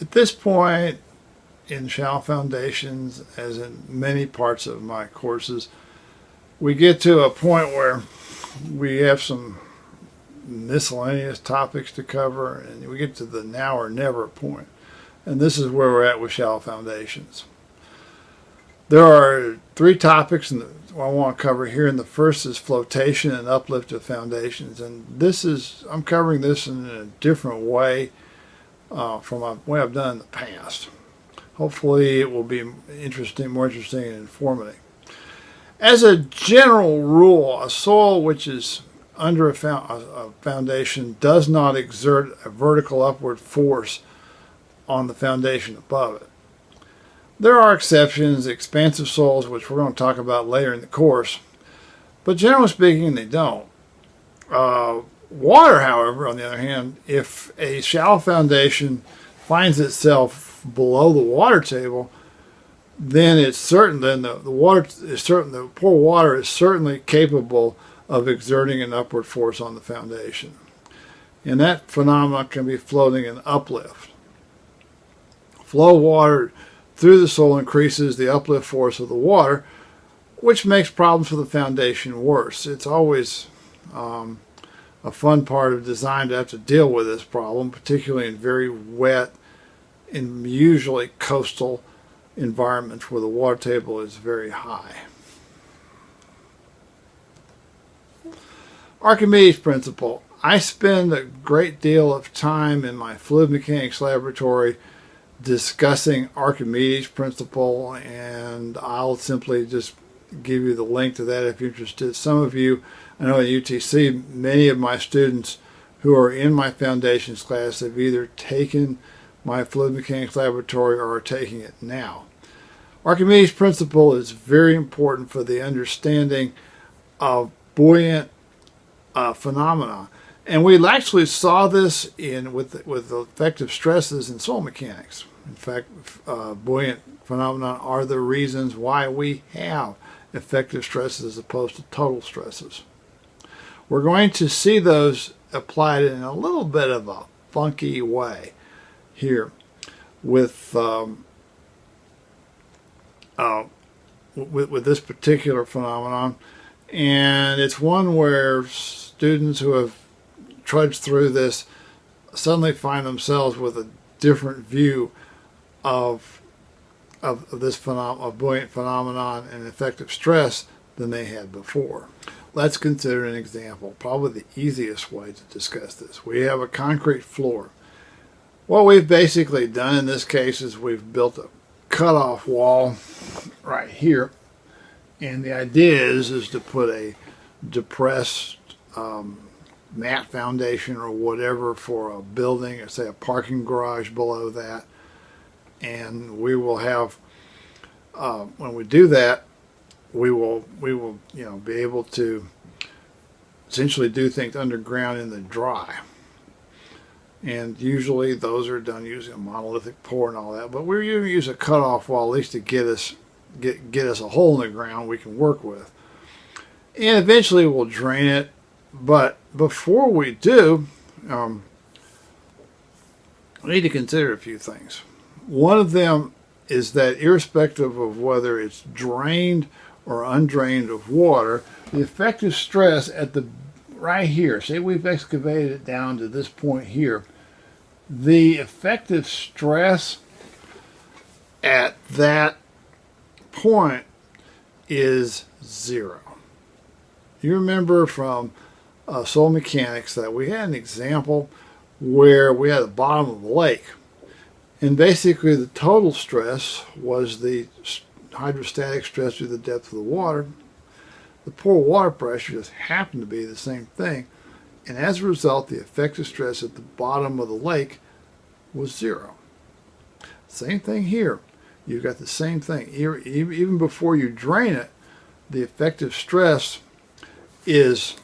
At this point in shallow foundations, as in many parts of my courses, we get to a point where we have some miscellaneous topics to cover, and we get to the now or never point. And this is where we're at with shallow foundations. There are three topics I want to cover here, and the first is flotation and uplift of foundations. And I'm covering this in a different way from the way I've done in the past. Hopefully it will be more interesting and informative. As a general rule, a soil which is under a foundation does not exert a vertical upward force on the foundation above it. There are exceptions, expansive soils, which we're going to talk about later in the course, but generally speaking, they don't. Water, however, on the other hand, if a shallow foundation finds itself below the water table, then it's certain the poor water is certainly capable of exerting an upward force on the foundation, and that phenomenon can be floating and uplift. Flow water through the soil increases the uplift force of the water, which makes problems for the foundation worse. It's always a fun part of design to have to deal with this problem, particularly in very wet and usually coastal environments where the water table is very high. Archimedes Principle. I spend a great deal of time in my fluid mechanics laboratory discussing Archimedes Principle, and I'll simply just give you the link to that if you're interested. Some of you, I know at UTC, many of my students who are in my foundations class have either taken my fluid mechanics laboratory or are taking it now. Archimedes Principle is very important for the understanding of buoyant phenomena. And we actually saw this with effective stresses in soil mechanics. In fact, buoyant phenomena are the reasons why we have effective stresses as opposed to total stresses. We're going to see those applied in a little bit of a funky way here with this particular phenomenon, and it's one where students who have trudged through this suddenly find themselves with a different view of this buoyant phenomenon and effective stress than they had before. Let's consider an example, probably the easiest way to discuss this. We have a concrete floor. What we've basically done in this case is we've built a cutoff wall right here, and the idea is to put a depressed mat foundation or whatever for a building, or say a parking garage below that, and we will have when we do that, we will be able to essentially do things underground in the dry. And usually those are done using a monolithic pour and all that, but we're going to use a cutoff wall at least to get us a hole in the ground we can work with. And eventually we'll drain it, but before we do, we need to consider a few things. One of them is that irrespective of whether it's drained or undrained of water, the effective stress at the right here, say we've excavated it down to this point here, the effective stress at that point is 0. You remember from soil mechanics that we had an example where we had the bottom of a lake, and basically the total stress was the hydrostatic stress through the depth of the water. The pore water pressure just happened to be the same thing, and as a result the effective stress at the bottom of the lake was 0. Same thing here. You've got the same thing. Even before you drain it, the effective stress is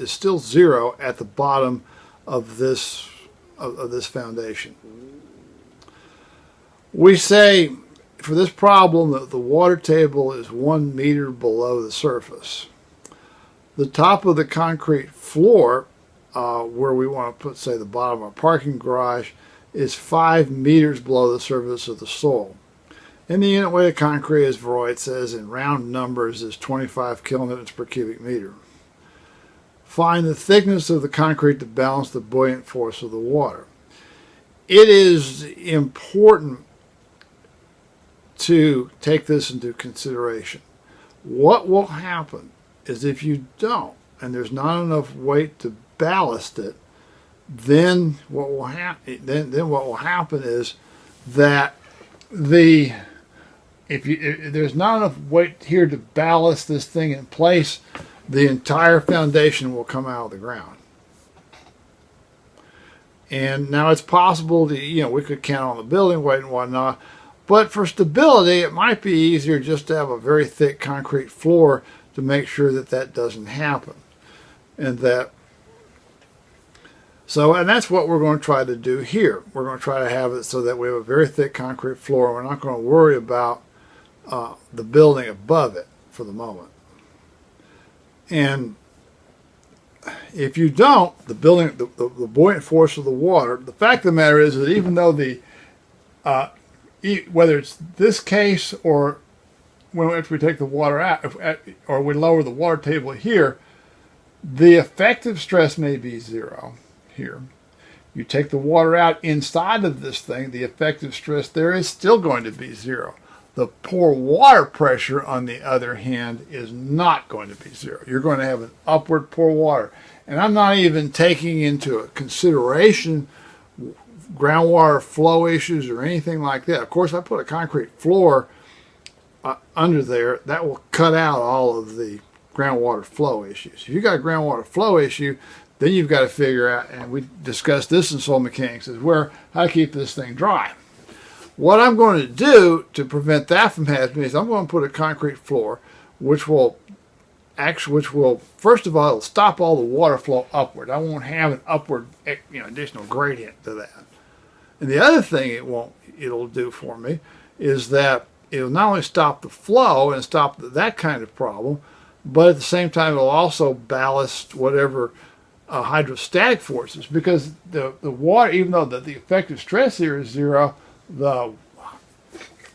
still 0 at the bottom of this foundation. We say for this problem that the water table is 1 meter below the surface. The top of the concrete floor where we want to put, say, the bottom of our parking garage, is 5 meters below the surface of the soil. And the unit weight of concrete, as Vroit says, in round numbers, is 25 kilonewtons per cubic meter. Find the thickness of the concrete to balance the buoyant force of the water. It is important to take this into consideration. What will happen is if you don't, and there's not enough weight to ballast it, then what will happen? Then what will happen is that if there's not enough weight here to ballast this thing in place, the entire foundation will come out of the ground. And now it's possible to, we could count on the building weight and whatnot, but for stability, it might be easier just to have a very thick concrete floor to make sure that that doesn't happen. And that's what we're going to try to do here. We're going to try to have it so that we have a very thick concrete floor. We're not going to worry about the building above it for the moment. And if you don't, the buoyant force of the water, the fact of the matter is that even though whether it's this case or if we take the water out, or we lower the water table here, the effective stress may be 0 here. You take the water out inside of this thing, the effective stress there is still going to be 0. The pore water pressure, on the other hand, is not going to be 0. You're going to have an upward pore water. And I'm not even taking into consideration groundwater flow issues or anything like that. Of course, I put a concrete floor under there. That will cut out all of the groundwater flow issues. If you've got a groundwater flow issue, then you've got to figure out, and we discussed this in soil mechanics, is how to keep this thing dry. What I'm going to do to prevent that from happening is I'm going to put a concrete floor, which will first of all, it'll stop all the water flow upward. I won't have an upward, additional gradient to that. And the other thing it'll do for me is that it'll not only stop the flow and stop that kind of problem, but at the same time it'll also ballast whatever hydrostatic forces, because the water, even though the effective stress here is 0, the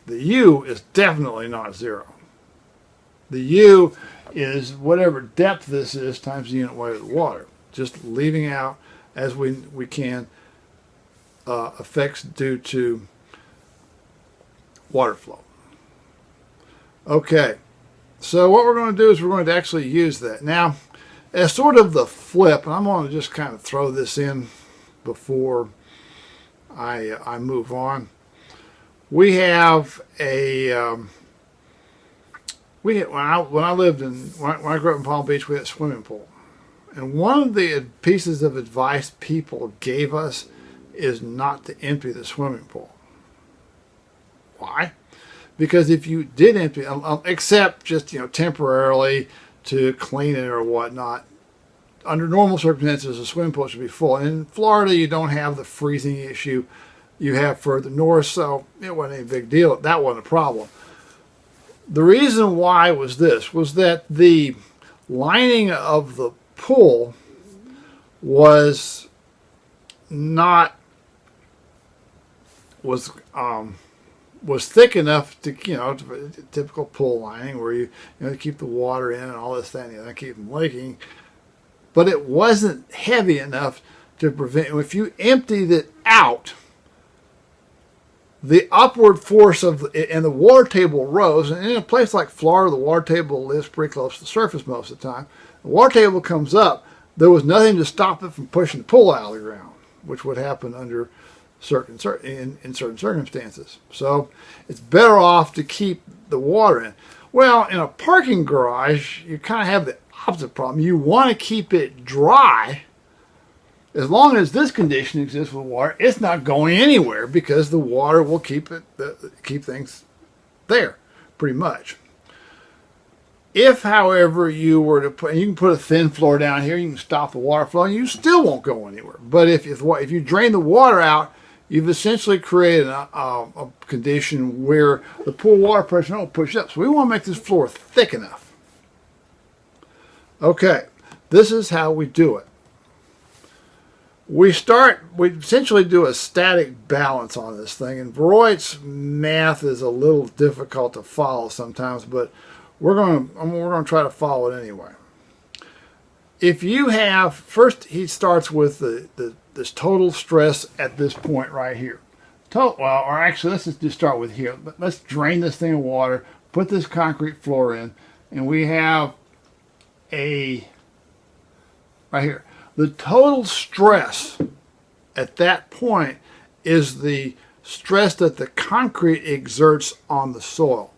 U is definitely not 0. The U is whatever depth this is times the unit weight of the water, just leaving out as we can effects due to water flow. Okay, so what we're going to do is we're going to actually use that. Now, as sort of the flip, and I'm going to just kind of throw this in before I move on. We have when I grew up in Palm Beach, we had a swimming pool. And one of the pieces of advice people gave us is not to empty the swimming pool. Why? Because if you did empty, except just temporarily to clean it or whatnot, under normal circumstances, a swimming pool should be full. And in Florida, you don't have the freezing issue you have further north, so it wasn't any big deal. That wasn't a problem. The reason why was that the lining of the pool was thick enough to, typical pool lining where you keep the water in and all this thing, and keep them leaking. But it wasn't heavy enough to prevent. If you emptied it out, the upward force and the water table rose, and in a place like Florida, the water table lives pretty close to the surface most of the time. The water table comes up. There was nothing to stop it from pushing the pool out of the ground, which would happen under in certain circumstances. So it's better off to keep the water in. Well, in a parking garage, you kind of have the opposite problem. You want to keep it dry. As long as this condition exists with water, it's not going anywhere, because the water will keep things there, pretty much. If, however, you were to you can put a thin floor down here, you can stop the water flow, and you still won't go anywhere. But if you drain the water out, you've essentially created a condition where the pool water pressure won't push up. So we want to make this floor thick enough. Okay, this is how we do it. we essentially do a static balance on this thing, and Voigt's math is a little difficult to follow sometimes, but we're going to try to follow it anyway. If you have, first he starts with this total stress at this point right here. Or actually, let's just start with here. Let's drain this thing of water, put this concrete floor in, and we have right here. The total stress at that point is the stress that the concrete exerts on the soil.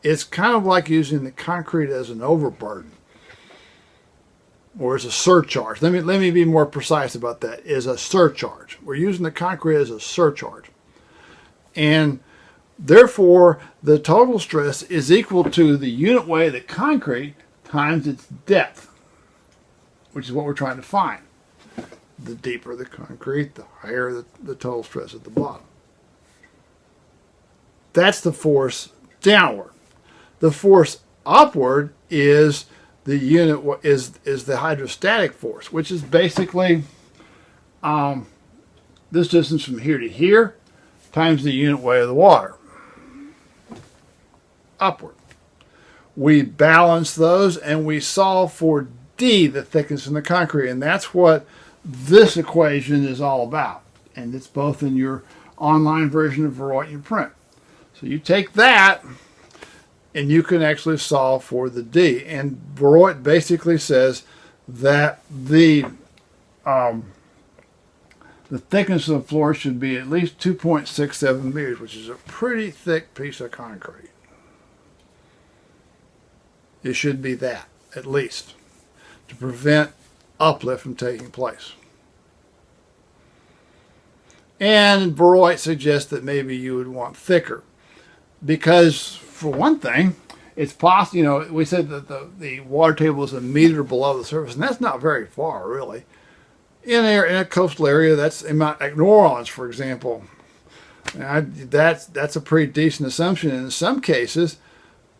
It's kind of like using the concrete as an overburden, or as a surcharge. Let me be more precise about that. Is a surcharge. We're using the concrete as a surcharge. And therefore, the total stress is equal to the unit weight of the concrete times its depth, which is what we're trying to find. The deeper the concrete, the higher the total stress at the bottom. That's the force downward. The force upward is the unit is the hydrostatic force, which is basically this distance from here to here times the unit weight of the water. Upward. We balance those and we solve for D, the thickness in the concrete, and that's what this equation is all about. And it's both in your online version of Voigt you print. So you take that and you can actually solve for the D. And Voigt basically says that the thickness of the floor should be at least 2.67 meters, which is a pretty thick piece of concrete. It should be that, at least, to prevent uplift from taking place. And Voigt suggests that maybe you would want thicker, because for one thing, it's possible, we said that the water table is a meter below the surface, and that's not very far, really. In a coastal area, that's like New Orleans, for example. That's a pretty decent assumption. And in some cases,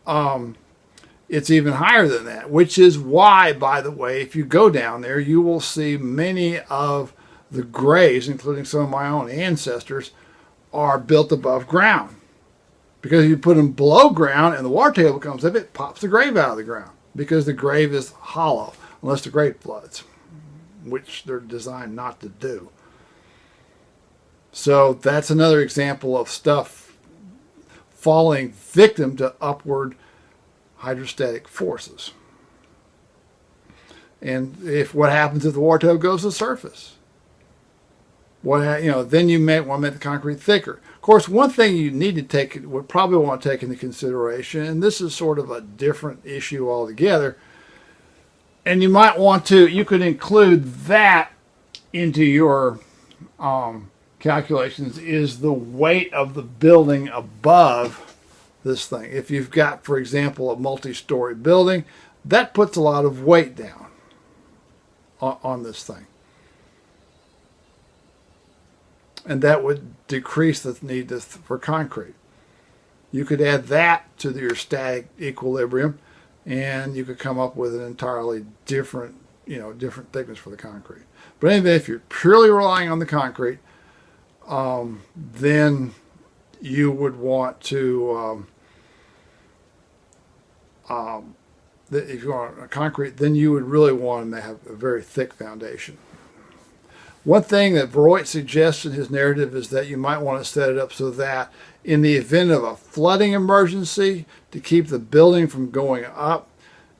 it's even higher than that, which is why, by the way, if you go down there, you will see many of the graves, including some of my own ancestors, are built above ground. Because if you put them below ground and the water table comes up, it pops the grave out of the ground, because the grave is hollow, unless the grave floods, which they're designed not to do. So that's another example of stuff falling victim to upward hydrostatic forces. And what happens if the water table goes to the surface? Then you may want to make the concrete thicker. Of course, one thing you need to would probably want to take into consideration, and this is sort of a different issue altogether, and you could include that into your calculations, is the weight of the building above this thing. If you've got, for example, a multi-story building, that puts a lot of weight down on this thing. And that would decrease the need for concrete. You could add that to your static equilibrium, and you could come up with an entirely different thickness for the concrete. But anyway, if you're purely relying on the concrete, then you would want to, if you want a concrete, then you would really want to have a very thick foundation. One thing that Voigt suggests in his narrative is that you might want to set it up so that in the event of a flooding emergency, to keep the building from going up,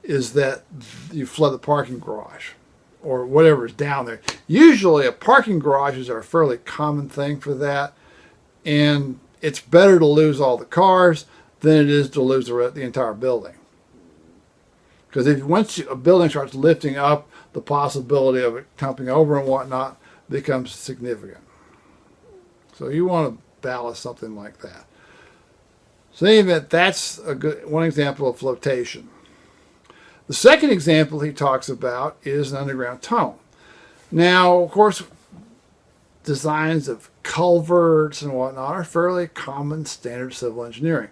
is that you flood the parking garage or whatever is down there. Usually a parking garages are a fairly common thing for that, and it's better to lose all the cars than it is to lose the entire building. Because once a building starts lifting up, the possibility of it tumbling over and whatnot becomes significant. So you want to ballast something like that. So in any event, that's one example of flotation. The second example he talks about is an underground tunnel. Now, of course, designs of culverts and whatnot are fairly common standard civil engineering.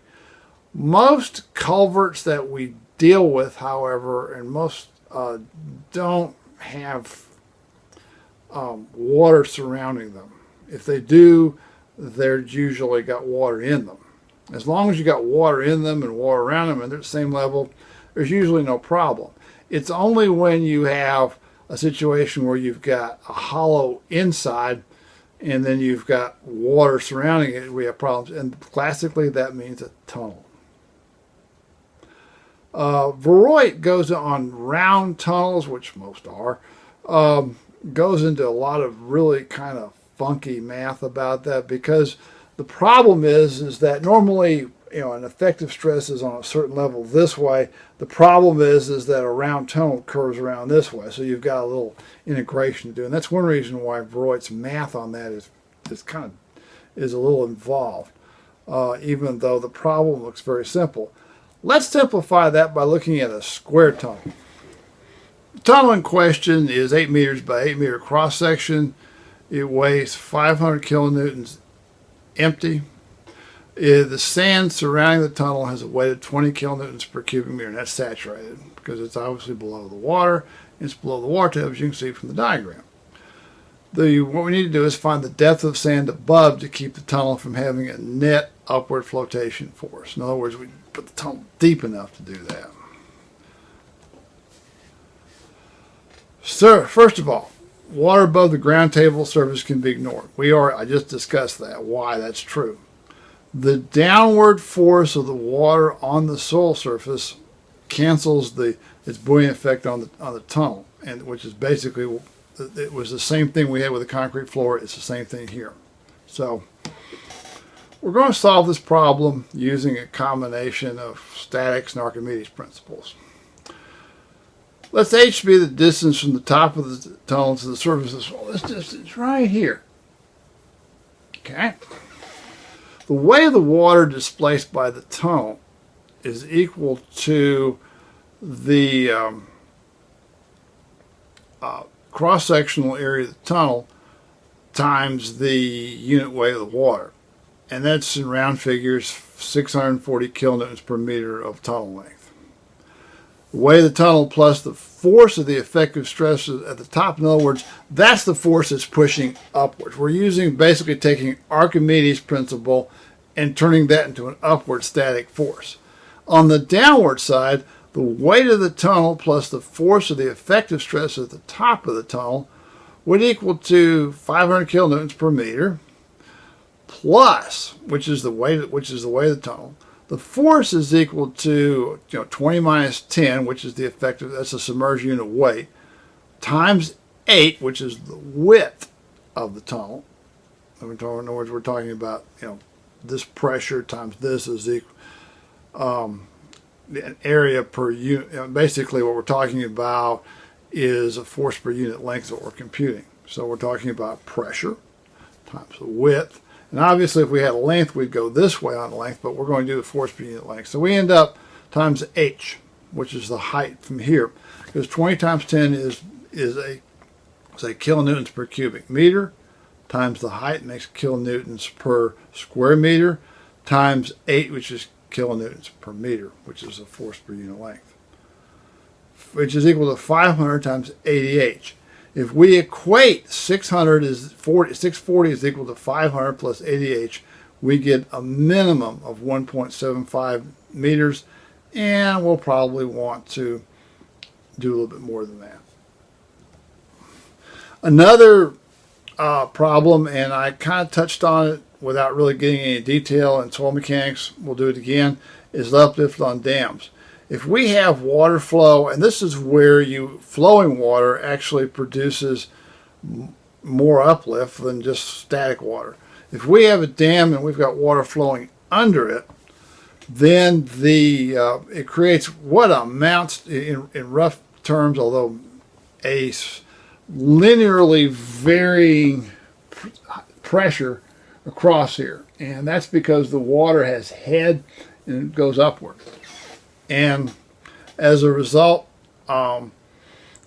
Most culverts that we deal with, however, and most don't have water surrounding them. If they do, they're usually got water in them. As long as you got water in them and water around them and they're at the same level, there's usually no problem. It's only when you have a situation where you've got a hollow inside and then you've got water surrounding it, we have problems. And classically, that means a tunnel. Voigt goes on round tunnels, which most are, goes into a lot of really kind of funky math about that, because the problem is that normally, an effective stress is on a certain level this way. The problem is that a round tunnel curves around this way, so you've got a little integration to do, and that's one reason why Voigt's math on that is a little involved, even though the problem looks very simple. Let's simplify that by looking at a square tunnel. The tunnel in question is 8 meters by 8 meter cross section. It weighs 500 kilonewtons empty. The sand surrounding the tunnel has a weight of 20 kilonewtons per cubic meter, and that's saturated because it's obviously below the water. It's below the water table, as you can see from the diagram. What we need to do is find the depth of sand above to keep the tunnel from having a net upward flotation force. In other words, we put the tunnel deep enough to do that. So, first of all, water above the ground table surface can be ignored. I just discussed that, why that's true. The downward force of the water on the soil surface cancels its buoyant effect on the tunnel, and which is basically, it was the same thing we had with the concrete floor. It's the same thing here. So we're going to solve this problem using a combination of statics and Archimedes principles. Let's h be the distance from the top of the tunnel to the surface of the soil. This distance right here. Okay. The weight of the water displaced by the tunnel is equal to the cross-sectional area of the tunnel times the unit weight of the water. And that's, in round figures, 640 kilonewtons per meter of tunnel length. The weight of the tunnel plus the force of the effective stress at the top, in other words, that's the force that's pushing upwards. We're basically taking Archimedes' principle and turning that into an upward static force. On the downward side, the weight of the tunnel plus the force of the effective stress at the top of the tunnel would equal to 500 kilonewtons per meter plus, which is the weight of the tunnel. The force is equal to 20 minus 10, which is the effective, that's the submerged unit weight, times 8, which is the width of the tunnel. In other words, we're talking about this pressure times this is equal an area per unit. Basically, what we're talking about is a force per unit length that we're computing. So we're talking about pressure times the width. And obviously, if we had a length, we'd go this way on length, but we're going to do the force per unit length. So we end up times h, which is the height from here, because 20 times 10 is a kilonewtons per cubic meter, times the height makes kilonewtons per square meter, times 8, which is kilonewtons per meter, which is the force per unit length, which is equal to 500 times 80h. If we equate 640 is equal to 500 plus 80h, we get a minimum of 1.75 meters, and we'll probably want to do a little bit more than that. Another problem, and I kind of touched on it without really getting any detail in soil mechanics, we'll do it again, is uplift on dams. If we have water flow, and this is where flowing water actually produces more uplift than just static water. If we have a dam and we've got water flowing under it, then it creates what amounts, in rough terms, although a linearly varying pressure across here. And that's because the water has head and it goes upward. And as a result, the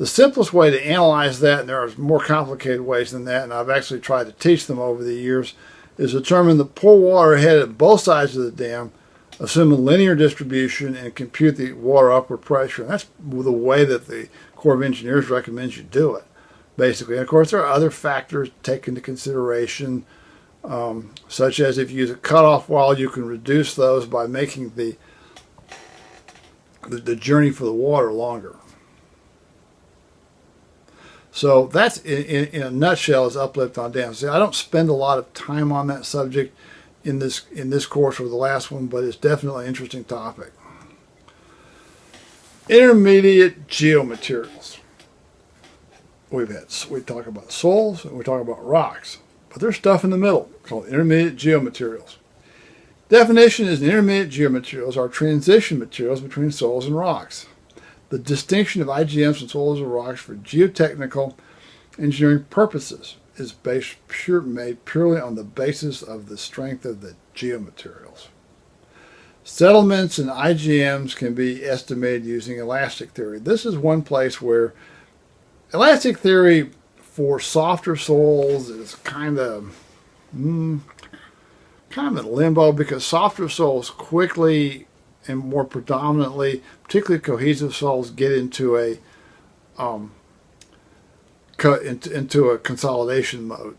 simplest way to analyze that, and there are more complicated ways than that, and I've actually tried to teach them over the years, is determine the pool water head at both sides of the dam, assume a linear distribution, and compute the water upward pressure. And that's the way that the Corps of Engineers recommends you do it. basically. And of course, there are other factors taken into consideration, such as if you use a cutoff wall, you can reduce those by making the journey for the water longer. So that's in a nutshell is uplift on dams. See, I don't spend a lot of time on that subject in this course or the last one, but it's definitely an interesting topic. Intermediate geomaterials. We talk about soils and we talk about rocks, but there's stuff in the middle called intermediate geomaterials. Definition is intermediate geomaterials are transition materials between soils and rocks. The distinction of IGMs from soils and rocks for geotechnical engineering purposes is made purely on the basis of the strength of the geomaterials. Settlements and IGMs can be estimated using elastic theory. This is one place where elastic theory for softer soils is kind of in limbo, because softer soils quickly and more predominantly, particularly cohesive soils, get into a consolidation mode.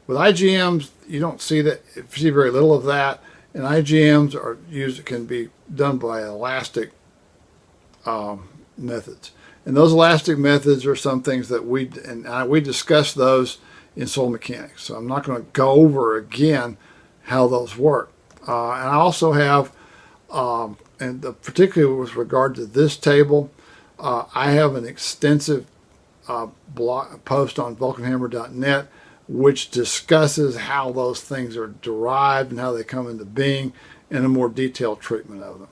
With IGMs, you don't see that. You see very little of that, and IGMs can be done by elastic methods. And those elastic methods are some things that we discussed those in soil mechanics. So I'm not going to go over again how those work. And I also have, particularly with regard to this table, I have an extensive blog post on vulcanhammer.net which discusses how those things are derived and how they come into being and a more detailed treatment of them.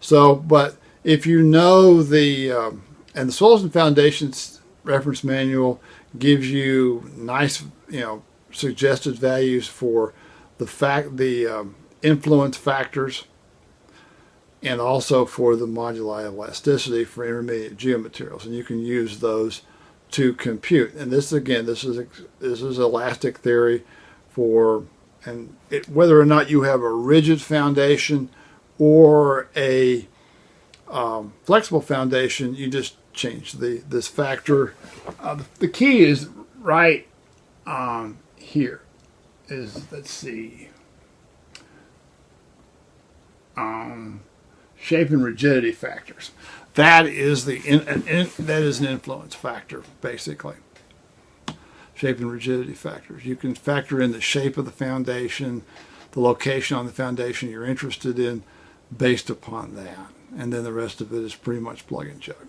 So, but if you know and the Soils and Foundations reference manual gives you nice, suggested values for the influence factors, and also for the moduli elasticity for intermediate geomaterials, and you can use those to compute. And this is elastic theory for whether or not you have a rigid foundation or a flexible foundation, you just change this factor. The key is right on here. Let's see, shape and rigidity factors. That is that is an influence factor, basically. Shape and rigidity factors. You can factor in the shape of the foundation, the location on the foundation you're interested in, based upon that, and then the rest of it is pretty much plug and chug.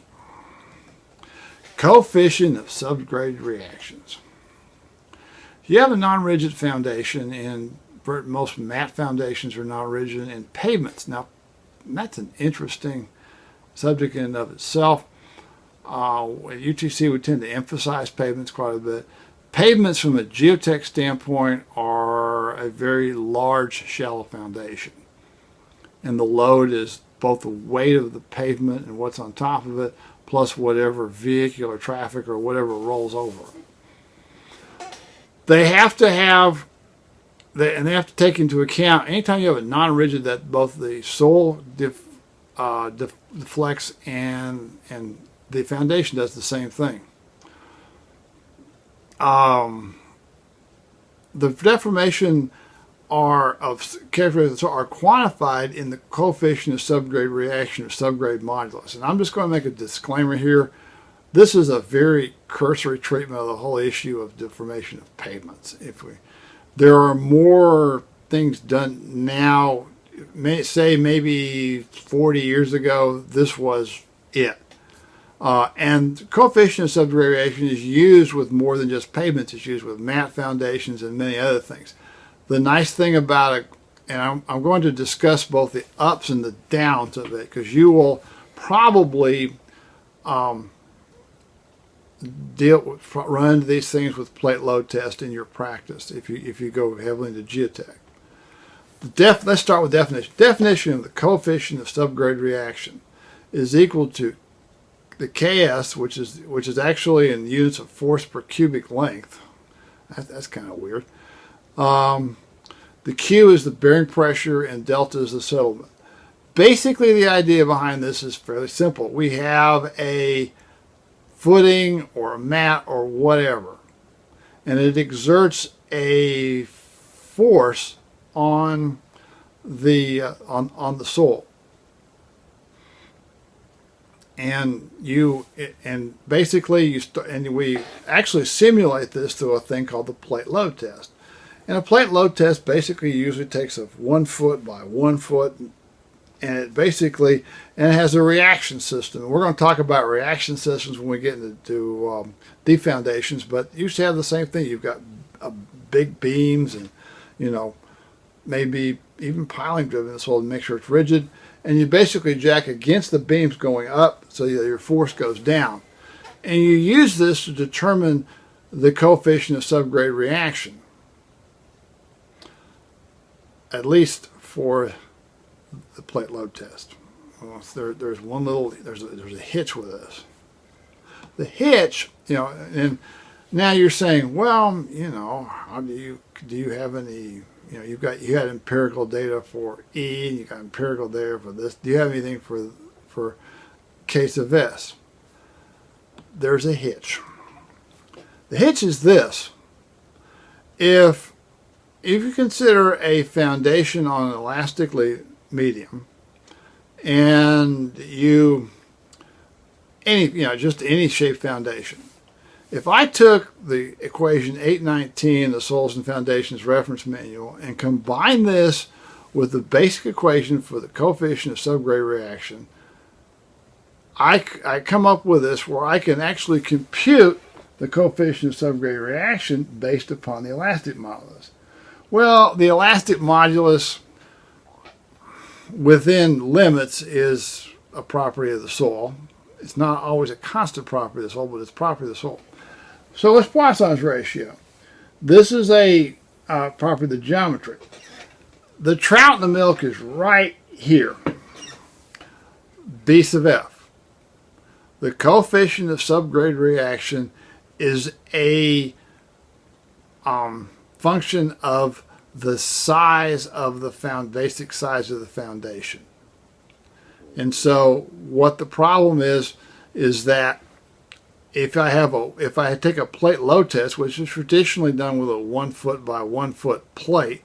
Coefficient of subgrade reactions. If you have a non-rigid foundation, and most mat foundations are non-rigid, and pavements. Now, that's an interesting subject in and of itself. At UTC, we tend to emphasize pavements quite a bit. Pavements, from a geotech standpoint, are a very large, shallow foundation. And the load is both the weight of the pavement and what's on top of it, plus whatever vehicular traffic or whatever rolls over it. They have to take into account, anytime you have a non-rigid, that both the soil deflects and the foundation does the same thing. The deformation characteristics are quantified in the coefficient of subgrade reaction or subgrade modulus. And I'm just going to make a disclaimer here. This is a very cursory treatment of the whole issue of deformation of pavements. There are more things done now. Maybe 40 years ago, this was it. And coefficient of subgrade reaction is used with more than just pavements. It's used with mat foundations and many other things. The nice thing about it, and I'm going to discuss both the ups and the downs of it, because you will probably run into these things with plate load test in your practice if you go heavily into geotech. Let's start with definition. Definition of the coefficient of subgrade reaction is equal to the Ks, which is actually in units of force per cubic length. That's kind of weird. The Q is the bearing pressure and delta is the settlement. Basically, the idea behind this is fairly simple. We have a footing or a mat or whatever. And it exerts a force on the soil. And basically we actually simulate this through a thing called the plate load test. And a plate load test basically usually takes a 1 foot by 1 foot, and it has a reaction system. We're going to talk about reaction systems when we get into deep foundations, but you should have the same thing. You've got big beams and, maybe even piling driven in the soil to make sure it's rigid. And you basically jack against the beams going up so that your force goes down. And you use this to determine the coefficient of subgrade reaction, at least for the plate load test. Well, there's a hitch with this. The hitch, and now you're saying, well, how do you have any, you had empirical data for E, and you got empirical data for this. Do you have anything for K sub S? There's a hitch. The hitch is this: if you consider a foundation on an elastically medium, and just any shaped foundation. If I took the equation 819, the Soils and Foundations Reference Manual, and combine this with the basic equation for the coefficient of subgrade reaction, I come up with this where I can actually compute the coefficient of subgrade reaction based upon the elastic modulus. Well, the elastic modulus within limits is a property of the soil. It's not always a constant property of the soil, but it's a property of the soil. So it's Poisson's ratio. This is a property of the geometry. The trout in the milk is right here, B sub F. The coefficient of subgrade reaction is a function of the size of the basic size of the foundation. And so what the problem is that if I take a plate load test, which is traditionally done with a 1 foot by 1 foot plate,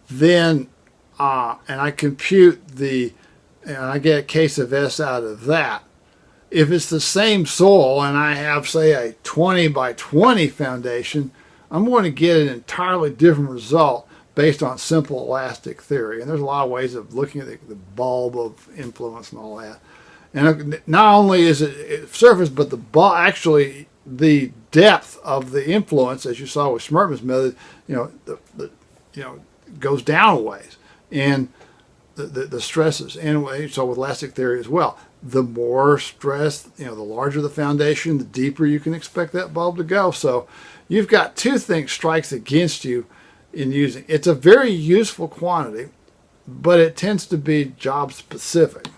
then and I compute and I get a K sub S out of that. If it's the same soil and I have, say, a 20 by 20 foundation, I'm going to get an entirely different result based on simple elastic theory. And there's a lot of ways of looking at the bulb of influence and all that. And not only is it surface, but actually the depth of the influence, as you saw with Schmertmann's method, goes down a ways. And the stresses, and so with elastic theory as well. The more stress, the larger the foundation, the deeper you can expect that bulb to go. So you've got two things strikes against you in using. It's a very useful quantity, but it tends to be job specific.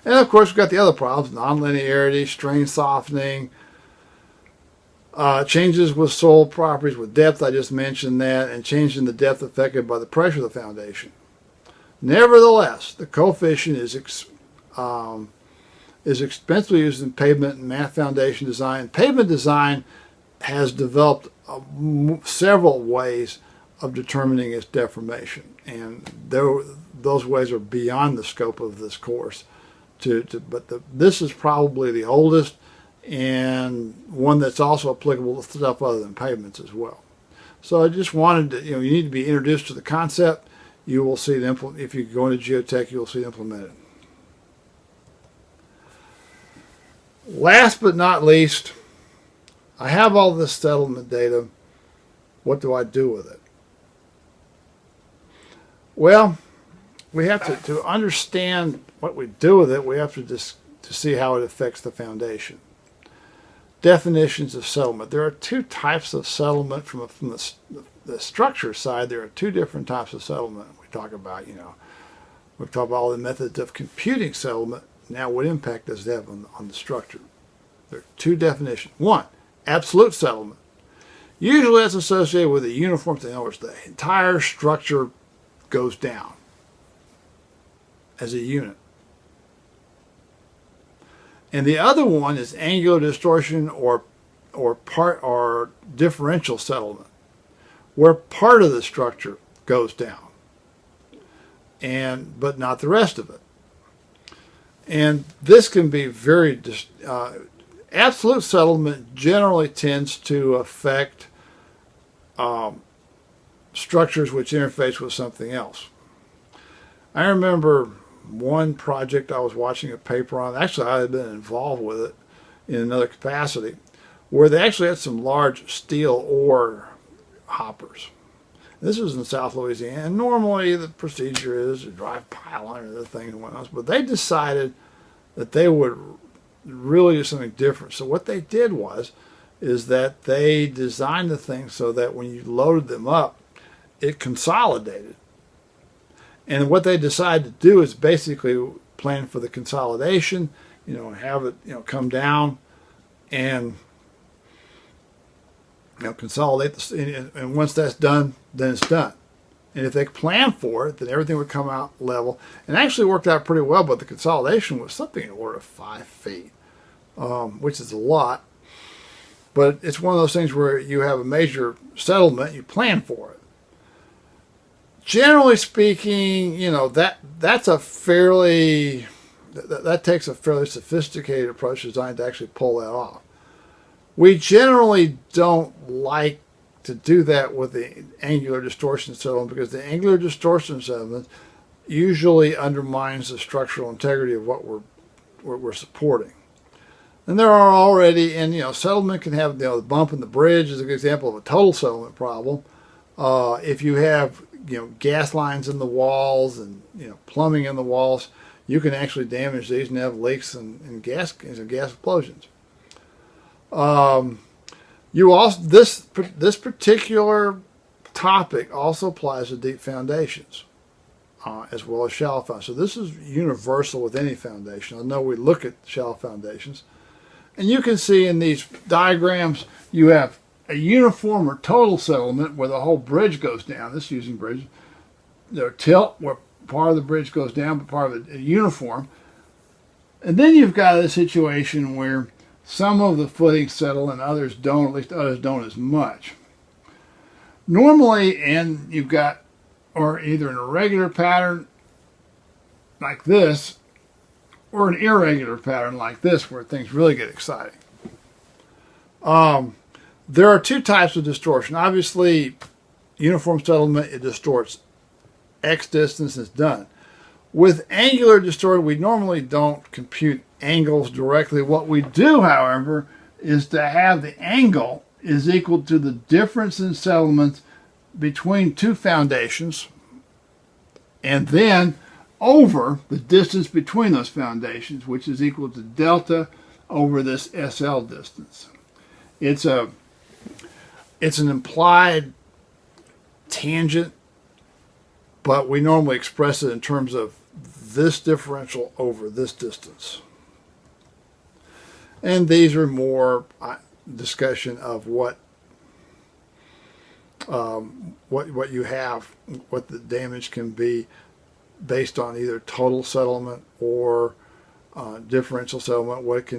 And of course, we've got the other problems: nonlinearity, strain softening, changes with soil properties with depth. I just mentioned that, and change in the depth affected by the pressure of the foundation. Nevertheless, the coefficient is extensively used in pavement and math foundation design. Pavement design has developed several ways of determining its deformation, and those ways are beyond the scope of this course. This is probably the oldest, and one that's also applicable to stuff other than pavements as well. So I just wanted to, you need to be introduced to the concept. You will see it if you go into geotech, you will see it implemented. Last but not least, I have all this settlement data. What do I do with it? Well, we have to understand what we do with it. We have to see how it affects the foundation. Definitions of settlement. There are two types of settlement from the structure side. There are two different types of settlement. We talk about, we've talked about all the methods of computing settlement. Now, what impact does it have on the structure? There are two definitions. One, absolute settlement. Usually that's associated with a uniform thing. In other words, the entire structure goes down as a unit. And the other one is angular distortion or differential settlement, where part of the structure goes down, but not the rest of it. And this can be very absolute settlement generally tends to affect structures which interface with something else. I remember one project I was watching a paper on. Actually, I had been involved with it in another capacity, where they actually had some large steel ore hoppers. This was in South Louisiana, and normally the procedure is to drive pile under the thing and whatnot, but they decided that they would really do something different. So what they did is that they designed the thing so that when you loaded them up, it consolidated. And what they decided to do is basically plan for the consolidation, have it, come down and, consolidate and once that's done, then it's done. And if they plan for it, then everything would come out level. And actually worked out pretty well, but the consolidation was something in the order of 5 feet, which is a lot. But it's one of those things where you have a major settlement, you plan for it. Generally speaking, that takes a fairly sophisticated approach designed to actually pull that off. We generally don't like to do that with the angular distortion settlement because the angular distortion settlement usually undermines the structural integrity of what we're supporting. And there are already, settlement can have, the bump in the bridge is an example of a total settlement problem. If you have, gas lines in the walls and, plumbing in the walls, you can actually damage these and have leaks and gas explosions. This particular topic also applies to deep foundations as well as shallow foundations. So this is universal with any foundation. I know we look at shallow foundations. And you can see in these diagrams, you have a uniform or total settlement where the whole bridge goes down. This is using bridge. There are tilt where part of the bridge goes down, but part of it is uniform. And then you've got a situation where some of the footings settle and others don't, at least others don't as much. Normally, and you've got, or either an irregular pattern like this, or an irregular pattern like this where things really get exciting. There are two types of distortion. Obviously, uniform settlement, it distorts X distance, it's done. With angular distortion, we normally don't compute angles directly. What we do, however, is to have the angle is equal to the difference in settlements between two foundations, and then over the distance between those foundations, which is equal to delta over this SL distance. It's an implied tangent, but we normally express it in terms of this differential over this distance. And these are more discussion of what you have, what the damage can be based on either total settlement or differential settlement, what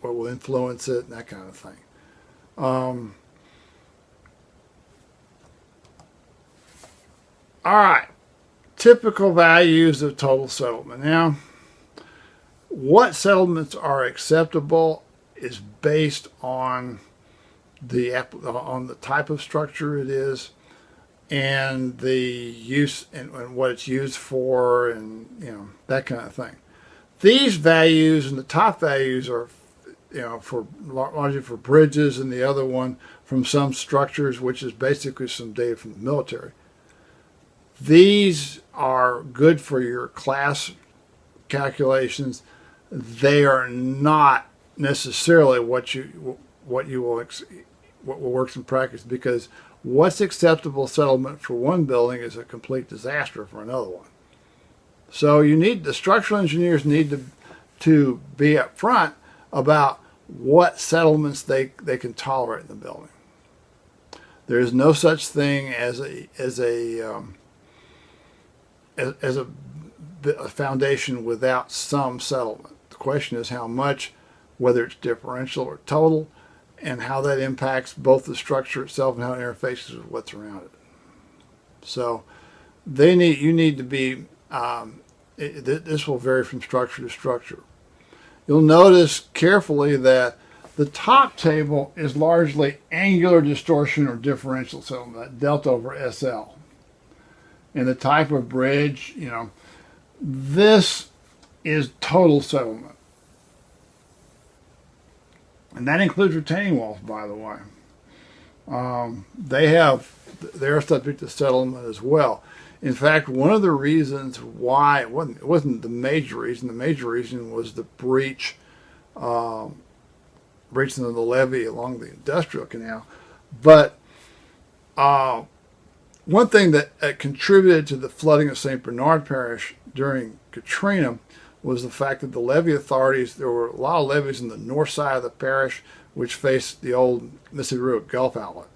will influence it, and that kind of thing. All right, typical values of total settlement. Now, what settlements are acceptable is based on the type of structure it is, and the use and what it's used for, and that kind of thing. These values and the top values are largely for bridges, and the other one from some structures, which is basically some data from the military. These are good for your class calculations. They are not necessarily what works in practice, because what's acceptable settlement for one building is a complete disaster for another one. So the structural engineers need to be upfront about what settlements they can tolerate in the building. There is no such thing as a foundation without some settlement. The question is how much, whether it's differential or total, and how that impacts both the structure itself and how it interfaces with what's around it. So you need to be, this will vary from structure to structure. You'll notice carefully that the top table is largely angular distortion or differential settlement, delta over SL. And the type of bridge, this is total settlement. And that includes retaining walls, by the way. They're subject to settlement as well. In fact, one of the reasons why, it wasn't the major reason was the breach of the levee along the industrial canal. But one thing that contributed to the flooding of St. Bernard Parish during Katrina was the fact that the levee authorities, there were a lot of levees in the north side of the parish which faced the old Mississippi River Gulf outlet.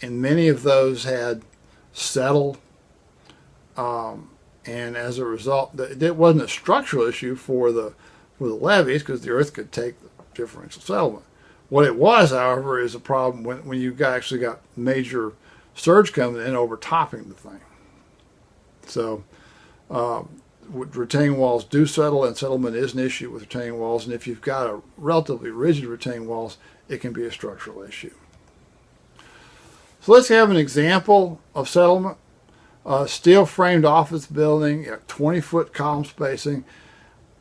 And many of those had settled, and as a result, it wasn't a structural issue for the levees because the earth could take the differential settlement. What it was, however, is a problem when you actually got major surge coming in overtopping the thing. So retaining walls do settle, and settlement is an issue with retaining walls. And if you've got a relatively rigid retaining walls, it can be a structural issue. So let's have an example of settlement. Steel framed office building, 20-foot column spacing.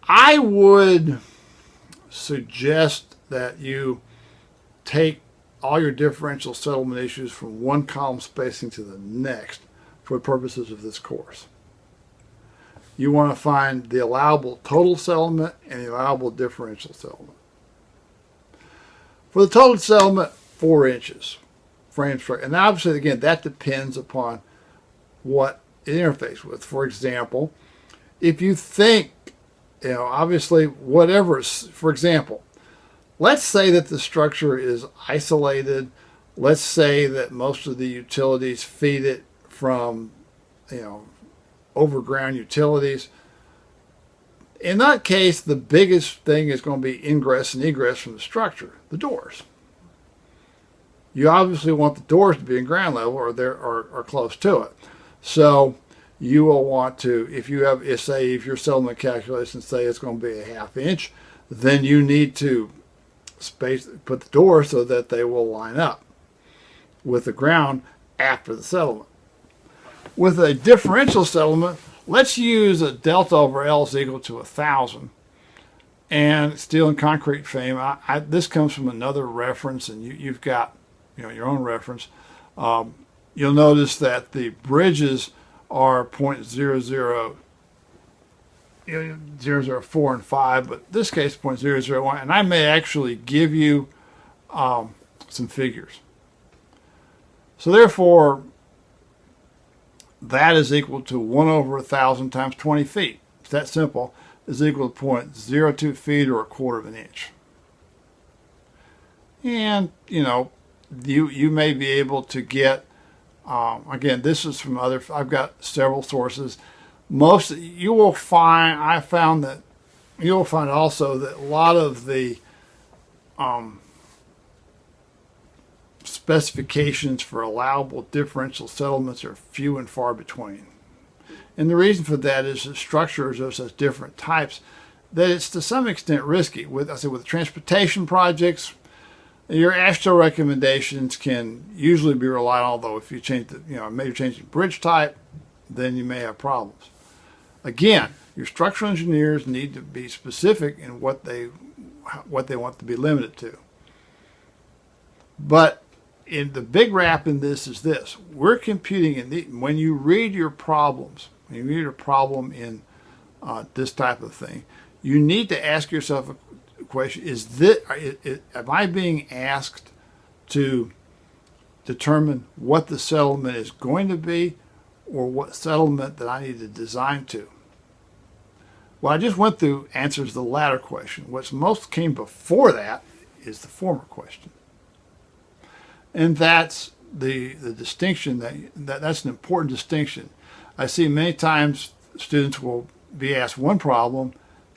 I would suggest that you take all your differential settlement issues from one column spacing to the next for purposes of this course. You want to find the allowable total settlement and the allowable differential settlement. For the total settlement, 4 inches frame structure. And obviously, again, that depends upon what it interfaces with. For example, if you think, obviously, whatever, for example, let's say that the structure is isolated. Let's say that most of the utilities feed it from, overground utilities. In that case, the biggest thing is going to be ingress and egress from the structure, the doors. You obviously want the doors to be in ground level or close to it. So you will want to, if your settlement calculations say it's going to be a 1/2 inch, then you need to put the doors so that they will line up with the ground after the settlement. With a differential settlement, let's use a delta over L is equal to 1,000. And steel and concrete frame, this comes from another reference, and you've got your own reference. You'll notice that the bridges are 0.004 and 5, but in this case 0.001, and I may actually give you some figures. So therefore, that is equal to 1 over 1,000 times 20 feet. It's that simple. Is equal to 0.02 feet or 1/4 of an inch. And you may be able to get, again, this is from I've got several sources. I found that you will find also that a lot of the specifications for allowable differential settlements are few and far between. And the reason for that is that structures are such different types that it's to some extent risky. With transportation projects, your AASHTO recommendations can usually be relied on, although if you change major change in bridge type, then you may have problems. Again, your structural engineers need to be specific in what they want to be limited to. But in the big wrap in this is this: we're computing when you read your problems, when you read a problem in this type of thing, you need to ask yourself a question: am I being asked to determine what the settlement is going to be, or what settlement that I need to design to? What I just went through answers the latter question. What's most came before that is the former question. And that's the distinction that's an important distinction. I see many times students will be asked one problem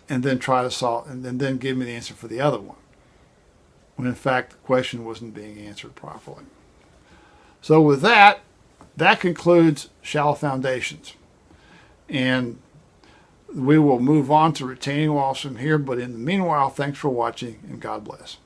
and then try to solve, and then give me the answer for the other one, when in fact the question wasn't being answered properly. So with that, that concludes shallow foundations. And we will move on to retaining walls from here, but in the meanwhile, thanks for watching, and God bless.